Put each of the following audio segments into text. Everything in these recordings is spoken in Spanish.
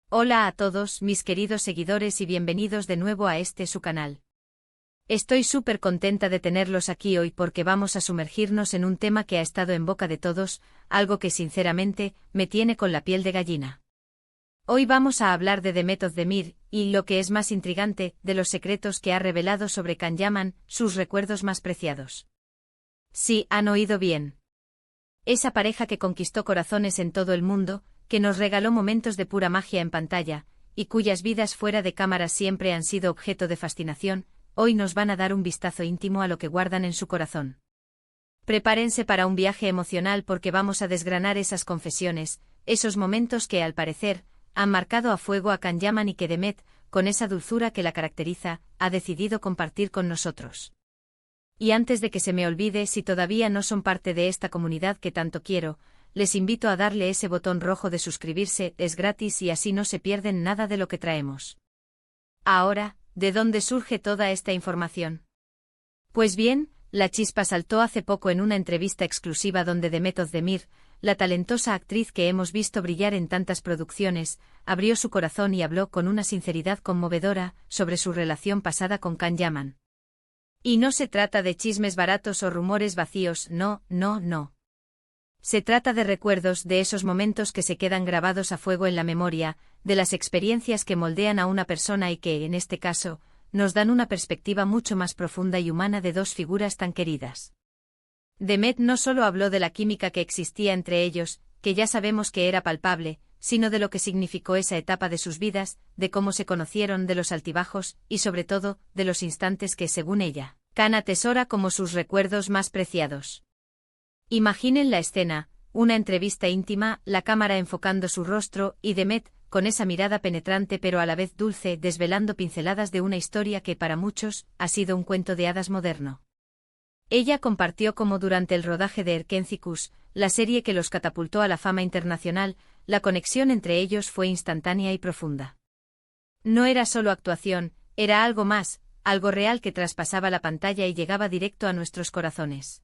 Hola a todos mis queridos seguidores y bienvenidos de nuevo a su canal. Estoy súper contenta de tenerlos aquí hoy porque vamos a sumergirnos en un tema que ha estado en boca de todos, algo que sinceramente me tiene con la piel de gallina. Hoy vamos a hablar de Demet Özdemir, y lo que es más intrigante, de los secretos que ha revelado sobre Can Yaman, sus recuerdos más preciados. Sí, han oído bien. Esa pareja que conquistó corazones en todo el mundo, que nos regaló momentos de pura magia en pantalla, y cuyas vidas fuera de cámara siempre han sido objeto de fascinación, hoy nos van a dar un vistazo íntimo a lo que guardan en su corazón. Prepárense para un viaje emocional porque vamos a desgranar esas confesiones, esos momentos que, al parecer, han marcado a fuego a Can Yaman y que Demet, con esa dulzura que la caracteriza, ha decidido compartir con nosotros. Y antes de que se me olvide, si todavía no son parte de esta comunidad que tanto quiero, les invito a darle ese botón rojo de suscribirse, es gratis y así no se pierden nada de lo que traemos. Ahora, ¿de dónde surge toda esta información? Pues bien, la chispa saltó hace poco en una entrevista exclusiva donde Demet Özdemir, la talentosa actriz que hemos visto brillar en tantas producciones, abrió su corazón y habló con una sinceridad conmovedora sobre su relación pasada con Can Yaman. Y no se trata de chismes baratos o rumores vacíos, no. Se trata de recuerdos, de esos momentos que se quedan grabados a fuego en la memoria, de las experiencias que moldean a una persona y que, en este caso, nos dan una perspectiva mucho más profunda y humana de dos figuras tan queridas. Demet no solo habló de la química que existía entre ellos, que ya sabemos que era palpable, sino de lo que significó esa etapa de sus vidas, de cómo se conocieron, de los altibajos, y sobre todo, de los instantes que, según ella, Can atesora como sus recuerdos más preciados. Imaginen la escena, una entrevista íntima, la cámara enfocando su rostro, y Demet, con esa mirada penetrante pero a la vez dulce, desvelando pinceladas de una historia que para muchos, ha sido un cuento de hadas moderno. Ella compartió cómo durante el rodaje de Erkenzicus, la serie que los catapultó a la fama internacional, la conexión entre ellos fue instantánea y profunda. No era solo actuación, era algo más, algo real que traspasaba la pantalla y llegaba directo a nuestros corazones.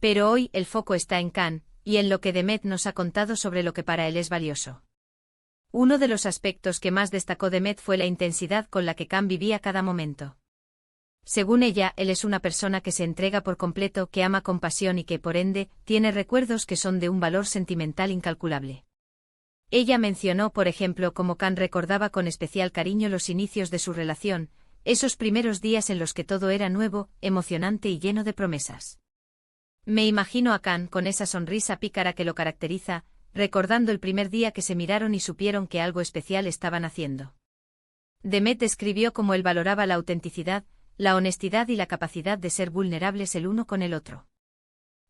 Pero hoy el foco está en Can, y en lo que Demet nos ha contado sobre lo que para él es valioso. Uno de los aspectos que más destacó Demet fue la intensidad con la que Can vivía cada momento. Según ella, él es una persona que se entrega por completo, que ama con pasión y que, por ende, tiene recuerdos que son de un valor sentimental incalculable. Ella mencionó, por ejemplo, cómo Can recordaba con especial cariño los inicios de su relación, esos primeros días en los que todo era nuevo, emocionante y lleno de promesas. Me imagino a Can con esa sonrisa pícara que lo caracteriza, recordando el primer día que se miraron y supieron que algo especial estaban haciendo. Demet describió cómo él valoraba la autenticidad, la honestidad y la capacidad de ser vulnerables el uno con el otro.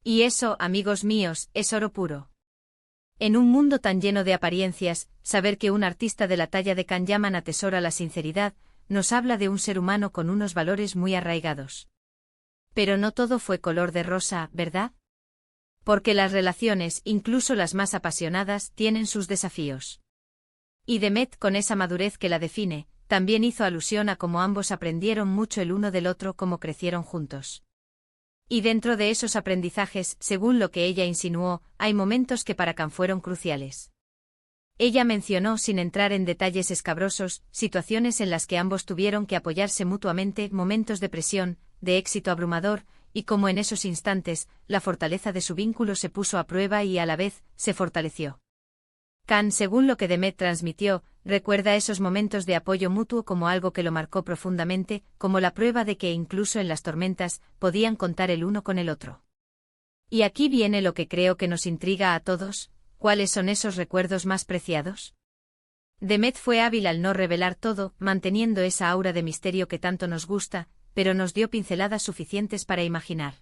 Y eso, amigos míos, es oro puro. En un mundo tan lleno de apariencias, saber que un artista de la talla de Can Yaman atesora la sinceridad, nos habla de un ser humano con unos valores muy arraigados. Pero no todo fue color de rosa, ¿verdad? Porque las relaciones, incluso las más apasionadas, tienen sus desafíos. Y Demet, con esa madurez que la define, también hizo alusión a cómo ambos aprendieron mucho el uno del otro, cómo crecieron juntos. Y dentro de esos aprendizajes, según lo que ella insinuó, hay momentos que para Can fueron cruciales. Ella mencionó, sin entrar en detalles escabrosos, situaciones en las que ambos tuvieron que apoyarse mutuamente, momentos de presión, de éxito abrumador, y cómo en esos instantes, la fortaleza de su vínculo se puso a prueba y a la vez, se fortaleció. Can, según lo que Demet transmitió, recuerda esos momentos de apoyo mutuo como algo que lo marcó profundamente, como la prueba de que incluso en las tormentas, podían contar el uno con el otro. Y aquí viene lo que creo que nos intriga a todos, ¿cuáles son esos recuerdos más preciados? Demet fue hábil al no revelar todo, manteniendo esa aura de misterio que tanto nos gusta, pero nos dio pinceladas suficientes para imaginar.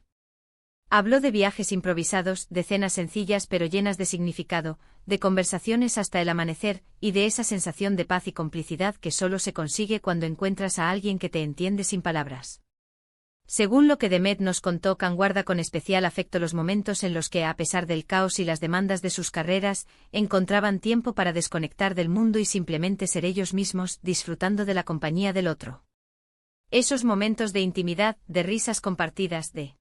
Habló de viajes improvisados, de cenas sencillas pero llenas de significado, de conversaciones hasta el amanecer, y de esa sensación de paz y complicidad que solo se consigue cuando encuentras a alguien que te entiende sin palabras. Según lo que Demet nos contó, Can guarda con especial afecto los momentos en los que, a pesar del caos y las demandas de sus carreras, encontraban tiempo para desconectar del mundo y simplemente ser ellos mismos, disfrutando de la compañía del otro. Esos momentos de intimidad, de risas compartidas, de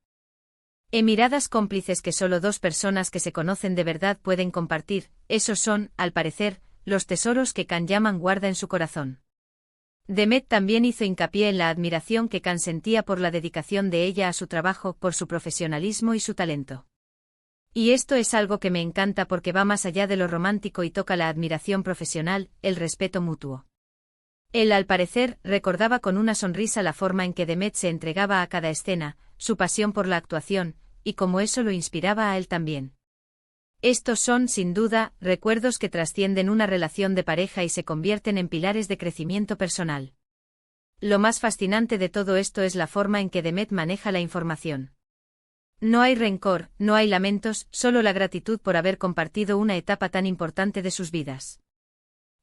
miradas cómplices que solo dos personas que se conocen de verdad pueden compartir, esos son, al parecer, los tesoros que Can Yaman guarda en su corazón. Demet también hizo hincapié en la admiración que Can sentía por la dedicación de ella a su trabajo, por su profesionalismo y su talento. Y esto es algo que me encanta porque va más allá de lo romántico y toca la admiración profesional, el respeto mutuo. Él, al parecer, recordaba con una sonrisa la forma en que Demet se entregaba a cada escena, su pasión por la actuación, y cómo eso lo inspiraba a él también. Estos son, sin duda, recuerdos que trascienden una relación de pareja y se convierten en pilares de crecimiento personal. Lo más fascinante de todo esto es la forma en que Demet maneja la información. No hay rencor, no hay lamentos, solo la gratitud por haber compartido una etapa tan importante de sus vidas.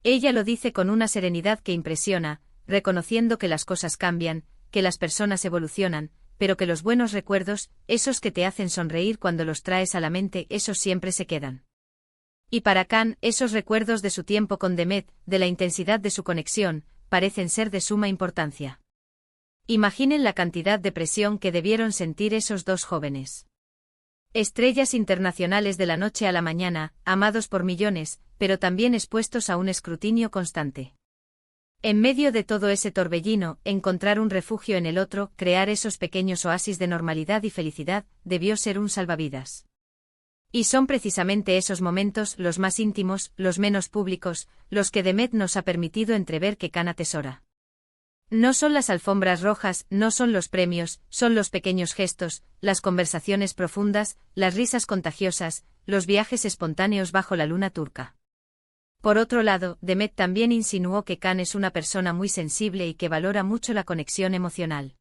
Ella lo dice con una serenidad que impresiona, reconociendo que las cosas cambian, que las personas evolucionan, pero que los buenos recuerdos, esos que te hacen sonreír cuando los traes a la mente, esos siempre se quedan. Y para Can, esos recuerdos de su tiempo con Demet, de la intensidad de su conexión, parecen ser de suma importancia. Imaginen la cantidad de presión que debieron sentir esos dos jóvenes. Estrellas internacionales de la noche a la mañana, amados por millones, pero también expuestos a un escrutinio constante. En medio de todo ese torbellino, encontrar un refugio en el otro, crear esos pequeños oasis de normalidad y felicidad, debió ser un salvavidas. Y son precisamente esos momentos, los más íntimos, los menos públicos, los que Demet nos ha permitido entrever que Can atesora. No son las alfombras rojas, no son los premios, son los pequeños gestos, las conversaciones profundas, las risas contagiosas, los viajes espontáneos bajo la luna turca. Por otro lado, Demet también insinuó que Can es una persona muy sensible y que valora mucho la conexión emocional.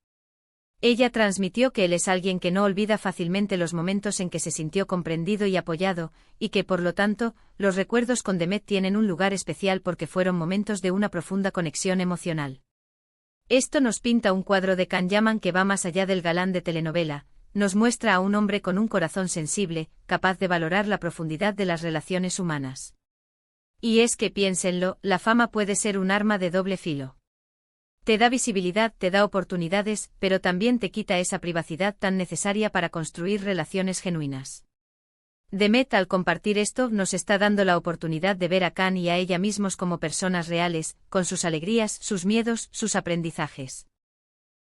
Ella transmitió que él es alguien que no olvida fácilmente los momentos en que se sintió comprendido y apoyado, y que por lo tanto, los recuerdos con Demet tienen un lugar especial porque fueron momentos de una profunda conexión emocional. Esto nos pinta un cuadro de Can Yaman que va más allá del galán de telenovela, nos muestra a un hombre con un corazón sensible, capaz de valorar la profundidad de las relaciones humanas. Y es que piénsenlo, la fama puede ser un arma de doble filo. Te da visibilidad, te da oportunidades, pero también te quita esa privacidad tan necesaria para construir relaciones genuinas. Demet, al compartir esto, nos está dando la oportunidad de ver a Can y a ella mismos como personas reales, con sus alegrías, sus miedos, sus aprendizajes.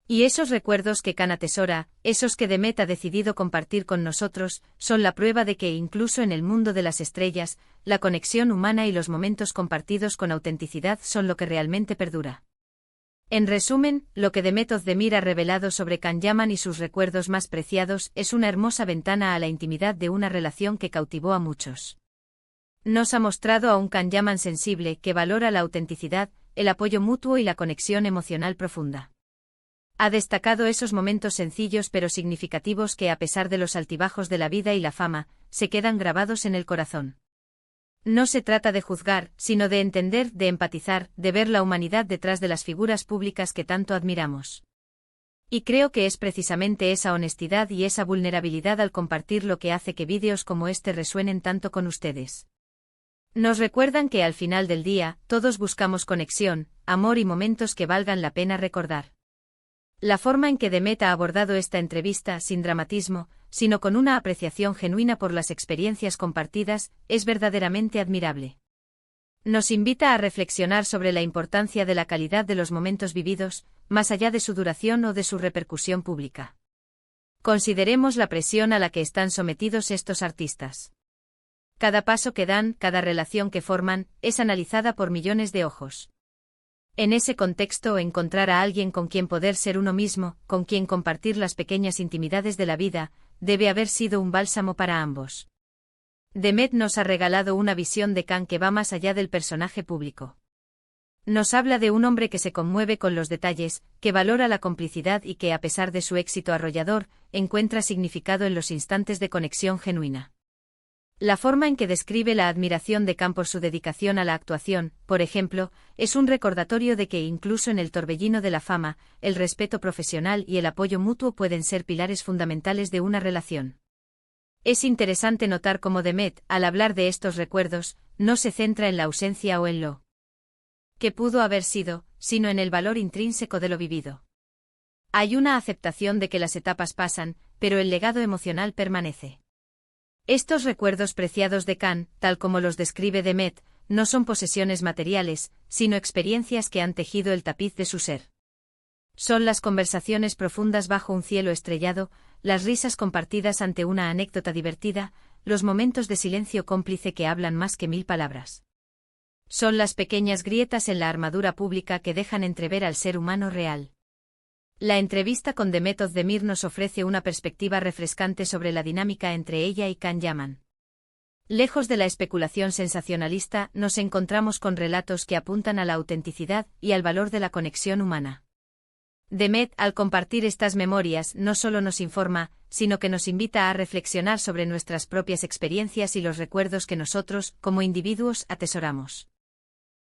Y esos recuerdos que Can atesora, esos que Demet ha decidido compartir con nosotros, son la prueba de que incluso en el mundo de las estrellas, la conexión humana y los momentos compartidos con autenticidad son lo que realmente perdura. En resumen, lo que Demet Özdemir ha revelado sobre Can Yaman y sus recuerdos más preciados es una hermosa ventana a la intimidad de una relación que cautivó a muchos. Nos ha mostrado a un Can Yaman sensible que valora la autenticidad, el apoyo mutuo y la conexión emocional profunda. Ha destacado esos momentos sencillos pero significativos que, a pesar de los altibajos de la vida y la fama, se quedan grabados en el corazón. No se trata de juzgar, sino de entender, de empatizar, de ver la humanidad detrás de las figuras públicas que tanto admiramos. Y creo que es precisamente esa honestidad y esa vulnerabilidad al compartir lo que hace que vídeos como este resuenen tanto con ustedes. Nos recuerdan que al final del día, todos buscamos conexión, amor y momentos que valgan la pena recordar. La forma en que Demet ha abordado esta entrevista, sin dramatismo, sino con una apreciación genuina por las experiencias compartidas, es verdaderamente admirable. Nos invita a reflexionar sobre la importancia de la calidad de los momentos vividos, más allá de su duración o de su repercusión pública. Consideremos la presión a la que están sometidos estos artistas. Cada paso que dan, cada relación que forman, es analizada por millones de ojos. En ese contexto, encontrar a alguien con quien poder ser uno mismo, con quien compartir las pequeñas intimidades de la vida, debe haber sido un bálsamo para ambos. Demet nos ha regalado una visión de Can que va más allá del personaje público. Nos habla de un hombre que se conmueve con los detalles, que valora la complicidad y que, a pesar de su éxito arrollador, encuentra significado en los instantes de conexión genuina. La forma en que describe la admiración de Can por su dedicación a la actuación, por ejemplo, es un recordatorio de que incluso en el torbellino de la fama, el respeto profesional y el apoyo mutuo pueden ser pilares fundamentales de una relación. Es interesante notar cómo Demet, al hablar de estos recuerdos, no se centra en la ausencia o en lo que pudo haber sido, sino en el valor intrínseco de lo vivido. Hay una aceptación de que las etapas pasan, pero el legado emocional permanece. Estos recuerdos preciados de Can, tal como los describe Demet, no son posesiones materiales, sino experiencias que han tejido el tapiz de su ser. Son las conversaciones profundas bajo un cielo estrellado, las risas compartidas ante una anécdota divertida, los momentos de silencio cómplice que hablan más que 1000 palabras. Son las pequeñas grietas en la armadura pública que dejan entrever al ser humano real. La entrevista con Demet Özdemir nos ofrece una perspectiva refrescante sobre la dinámica entre ella y Can Yaman. Lejos de la especulación sensacionalista, nos encontramos con relatos que apuntan a la autenticidad y al valor de la conexión humana. Demet, al compartir estas memorias, no solo nos informa, sino que nos invita a reflexionar sobre nuestras propias experiencias y los recuerdos que nosotros, como individuos, atesoramos.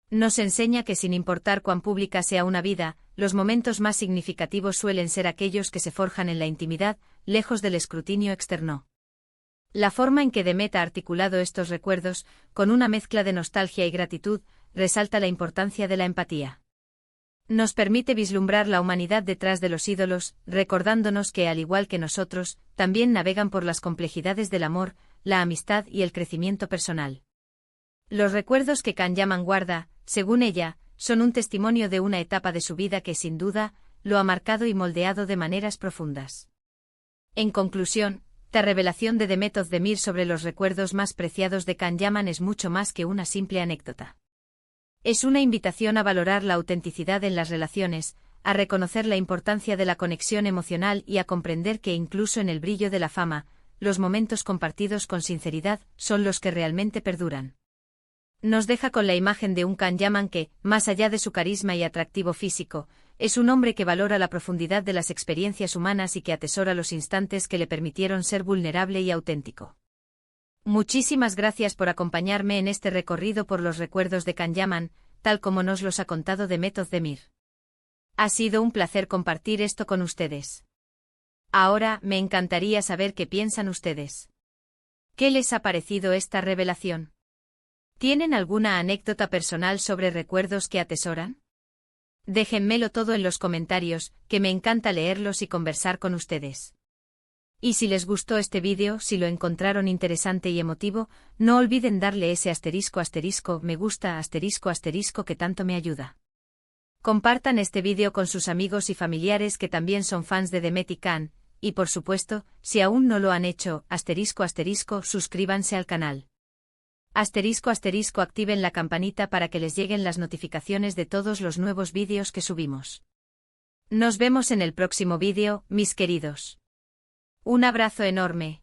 Nos enseña que sin importar cuán pública sea una vida, los momentos más significativos suelen ser aquellos que se forjan en la intimidad, lejos del escrutinio externo. La forma en que Demet ha articulado estos recuerdos, con una mezcla de nostalgia y gratitud, resalta la importancia de la empatía. Nos permite vislumbrar la humanidad detrás de los ídolos, recordándonos que, al igual que nosotros, también navegan por las complejidades del amor, la amistad y el crecimiento personal. Los recuerdos que Can Yaman guarda, según ella, son un testimonio de una etapa de su vida que sin duda, lo ha marcado y moldeado de maneras profundas. En conclusión, la revelación de Demet Özdemir sobre los recuerdos más preciados de Can Yaman es mucho más que una simple anécdota. Es una invitación a valorar la autenticidad en las relaciones, a reconocer la importancia de la conexión emocional y a comprender que incluso en el brillo de la fama, los momentos compartidos con sinceridad son los que realmente perduran. Nos deja con la imagen de un Can Yaman que, más allá de su carisma y atractivo físico, es un hombre que valora la profundidad de las experiencias humanas y que atesora los instantes que le permitieron ser vulnerable y auténtico. Muchísimas gracias por acompañarme en este recorrido por los recuerdos de Can Yaman, tal como nos los ha contado Demet Özdemir. Ha sido un placer compartir esto con ustedes. Ahora, me encantaría saber qué piensan ustedes. ¿Qué les ha parecido esta revelación? ¿Tienen alguna anécdota personal sobre recuerdos que atesoran? Déjenmelo todo en los comentarios, que me encanta leerlos y conversar con ustedes. Y si les gustó este vídeo, si lo encontraron interesante y emotivo, no olviden darle ese *me gusta que tanto me ayuda. Compartan este vídeo con sus amigos y familiares que también son fans de Demet y Can, y por supuesto, si aún no lo han hecho, suscríbanse al canal. Activen la campanita para que les lleguen las notificaciones de todos los nuevos vídeos que subimos. Nos vemos en el próximo vídeo, mis queridos. Un abrazo enorme.